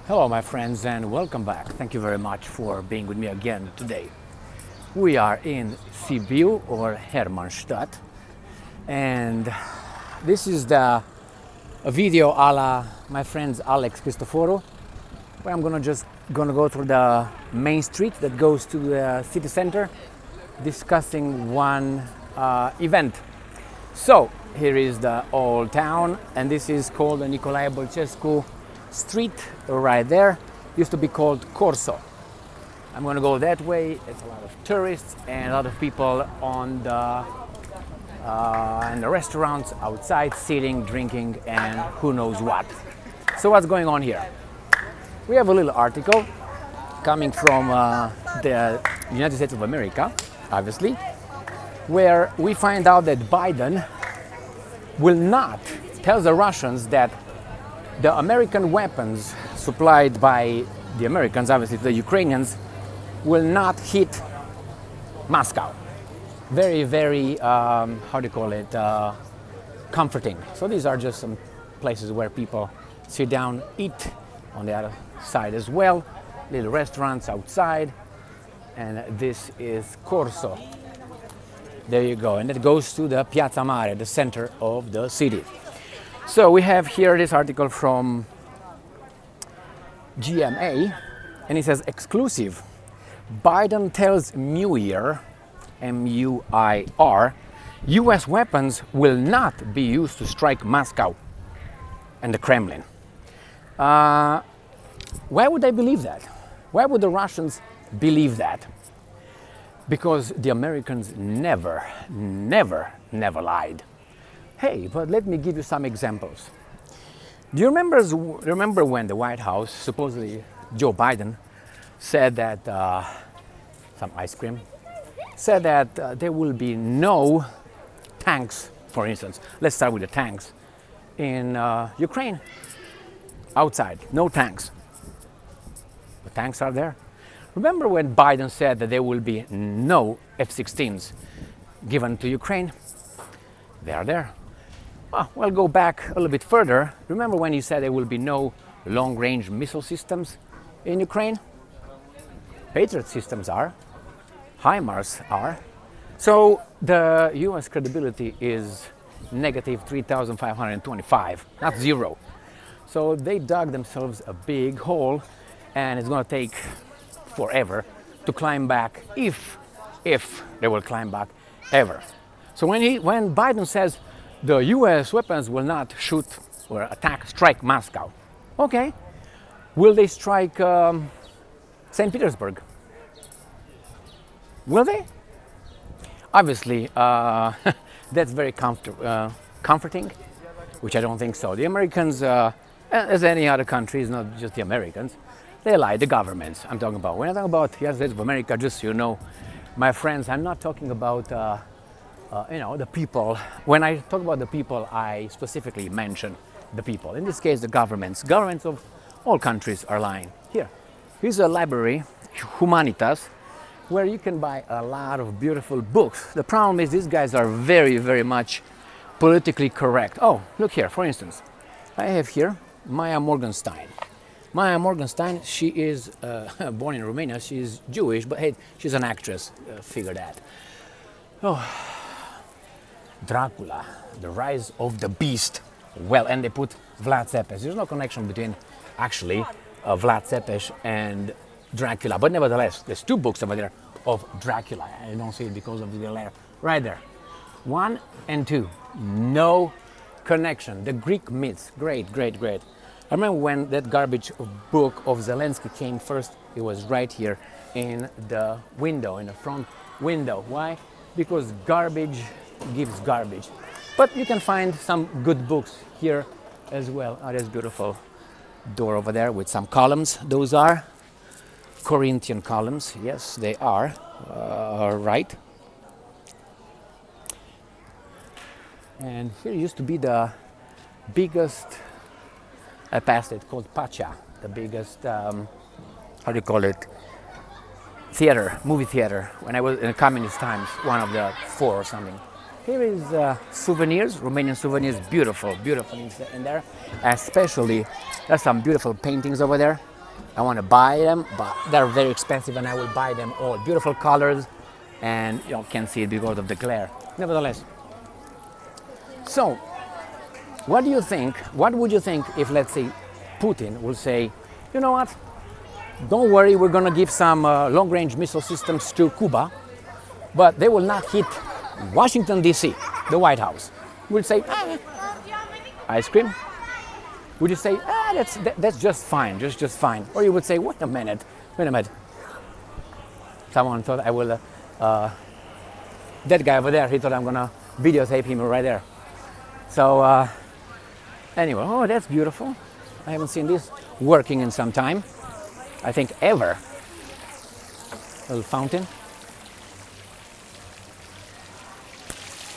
Hello, my friends, and welcome back. Thank you very much for being with me again today. We are in Sibiu or Hermannstadt, and this is a video a la my friends Alex Cristoforo, where I'm gonna go through the main street that goes to the city center, discussing one event. So here is the old town, and this is called the Nicolae Bolcescu street right there. Used to be called Corso. I'm going to go that way. It's a lot of tourists and a lot of people on the in the restaurants outside, sitting, drinking, and who knows what. So what's going on here? We have a little article coming from the United States of America, obviously, where we find out that Biden will not tell the Russians that the American weapons supplied by the Americans, obviously to the Ukrainians, will not hit Moscow. Very, very, how do you call it, comforting. So these are just some places where people sit down, eat on the other side as well, little restaurants outside, and this is Corso. There you go, and it goes to the Piazza Mare, the center of the city. So we have here this article from GMA, and it says exclusive. Biden tells Muir, M-U-I-R, U.S. weapons will not be used to strike Moscow and the Kremlin. Why would they believe that? Why would the Russians believe that? Because the Americans never lied. Hey, but let me give you some examples. Do you remember when the White House, supposedly Joe Biden, said that, some ice cream, said that there will be no tanks, for instance. Let's start with the tanks. In Ukraine, outside, no tanks. The tanks are there. Remember when Biden said that there will be no F-16s given to Ukraine? They are there. Well, go back a little bit further. Remember when he said there will be no long-range missile systems in Ukraine? Patriot systems are. HIMARS are. So the US credibility is negative 3,525, not zero. So they dug themselves a big hole, and it's going to take forever to climb back, if they will climb back ever. So when Biden says the US weapons will not shoot or strike Moscow, okay, will they strike St. Petersburg? Will they? Obviously, that's very comforting, which I don't think so. The Americans, as any other countries, not just the Americans, they lie, the governments I'm talking about. When I talk about the United States of America, just so you know, my friends, I'm not talking about the people. When I talk about the people, I specifically mention the people. In this case, the governments. Governments of all countries are lying. Here's a library, Humanitas, where you can buy a lot of beautiful books. The problem is these guys are very, very much politically correct. Oh, look here, for instance. I have here Maya Morgenstein. Maya Morgenstein, she is born in Romania. She is Jewish, but hey, she's an actress. Figure that. Oh, Dracula, the rise of the beast. Well, and they put Vlad Tepes. There's no connection between, actually, Vlad Tepes and Dracula. But nevertheless, there's two books over there of Dracula. I don't see it because of the letter right there. 1 and 2, no connection. The Greek myths, great. I remember when that garbage book of Zelensky came first, it was right here in the window, in the front window. Why? Because garbage gives garbage. But you can find some good books here as well. Oh, there's a beautiful door over there with some columns. Those are Corinthian columns. Yes, they are. Right. And here used to be the biggest, I passed it, called Pacha, the biggest, how do you call it, movie theater, when I was in the communist times, one of the 4 or something. Here is souvenirs, Romanian souvenirs, beautiful in there. Especially, there's some beautiful paintings over there. I want to buy them, but they're very expensive, and I will buy them all. Beautiful colors, and you can't see it because of the glare. Nevertheless, so what do you think? What would you think if, let's say, Putin will say, you know what? Don't worry, we're going to give some long-range missile systems to Cuba, but they will not hit Washington, D.C., the White House. We'll say, ice cream. Would you say, that's just fine, just fine? Or you would say, wait a minute. Someone thought I will, that guy over there, he thought I'm going to videotape him right there. So anyway, oh, that's beautiful. I haven't seen this working in some time. I think ever. A little fountain.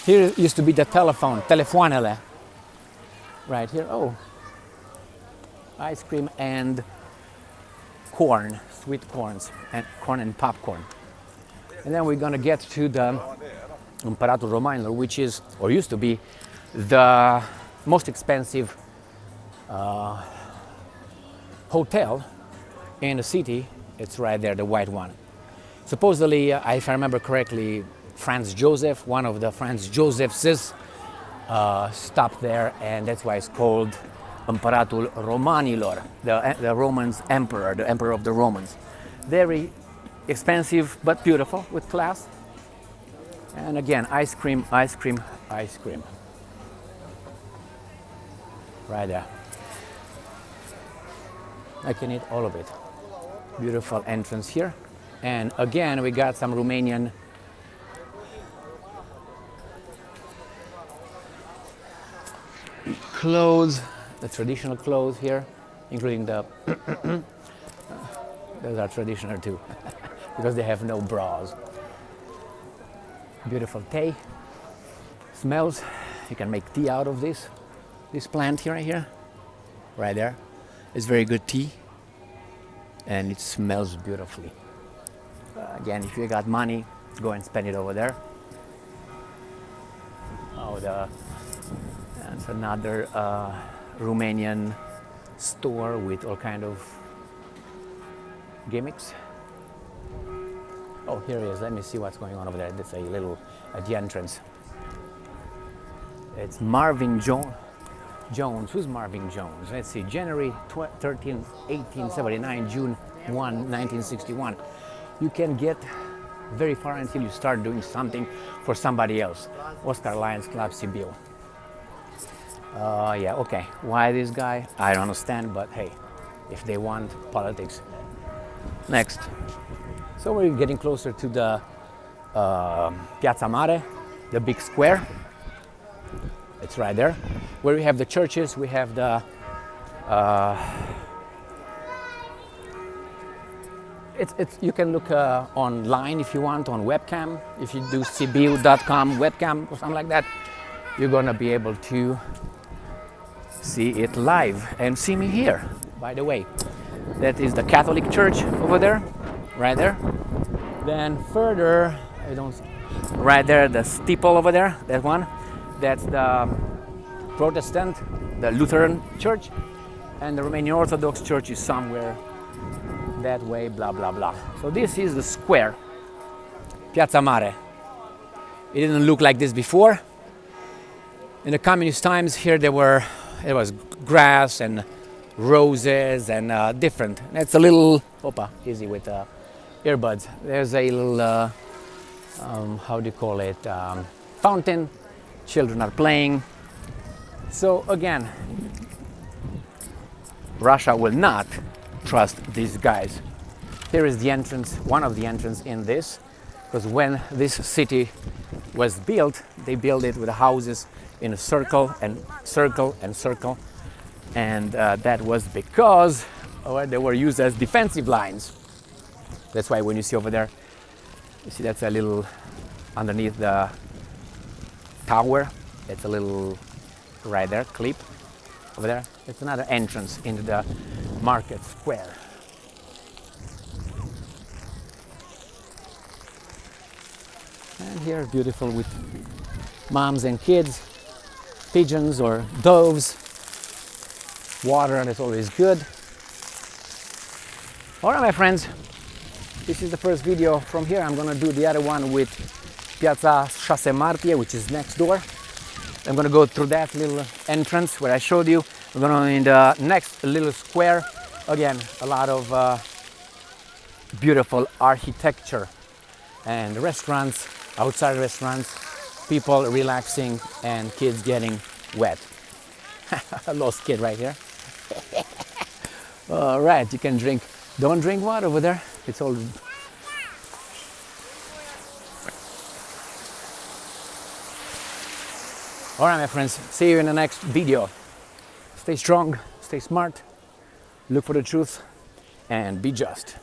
Here used to be the telefonele. Right here, oh. Ice cream and corn, sweet corns, and corn and popcorn. And then we're gonna get to the Imperator Romanilor, which is, or used to be, the most expensive hotel in the city. It's right there, the white one. Supposedly, if I remember correctly, Franz Joseph, one of the Franz Josephs, stopped there, and that's why it's called Imperator Romanilor, the Romans emperor, the emperor of the Romans. Very expensive, but beautiful, with class. And again, ice cream, ice cream, ice cream. Right there. I can eat all of it. Beautiful entrance here. And again, we got some Romanian clothes, the traditional clothes here, including the those are traditional too, because they have no bras. Beautiful tea. Smells. You can make tea out of this plant here, right there. It's very good tea, and it smells beautifully. Again, if you got money, go and spend it over there. Oh, that's another Romanian store with all kind of gimmicks. Oh, here it is. Let me see what's going on over there. That's a little at the entrance. It's Marvin Jones. Who's Marvin Jones? Let's see. January 13, 1879, June 1, 1961. You can get very far until you start doing something for somebody else. Oscar Lions Club, Sibiu. Yeah, okay. Why this guy? I don't understand, but hey, if they want politics. Next. So we're getting closer to the Piazza Mare, the big square. It's right there. Where we have the churches, we have the you can look online if you want, on webcam. If you do Sibiu.com webcam or something like that, you're gonna be able to see it live and see me here. By the way, that is the Catholic Church over there, right there. Then further, right there, the steeple over there, that one, that's the Protestant, the Lutheran Church, and the Romanian Orthodox Church is somewhere that way, blah, blah, blah. So this is the square, Piazza Mare. It didn't look like this before. In the communist times, here it was grass and roses and different. It's a little, easy with earbuds. There's a little, how do you call it, fountain. Children are playing. So again, Russia will not trust these guys. Here is the entrance, one of the entrance in this, because when this city was built, they built it with houses in a circle and circle and circle, and that was because they were used as defensive lines. That's why when you see over there, you see that's a little underneath the tower. It's a little right there, clip over there. It's another entrance into the market square. And here, beautiful with moms and kids, pigeons or doves. Water, and it's always good. All right, my friends, this is the first video from here. I'm gonna do the other one with Piazza 6 Martie, which is next door. I'm gonna go through that little entrance where I showed you. We're gonna in the next little square. Again, a lot of beautiful architecture and restaurants, outside restaurants, people relaxing and kids getting wet. A lost kid right here. All right, you can drink. Don't drink water over there. It's all. All right, my friends, see you in the next video. Stay strong, stay smart, look for the truth, and be just.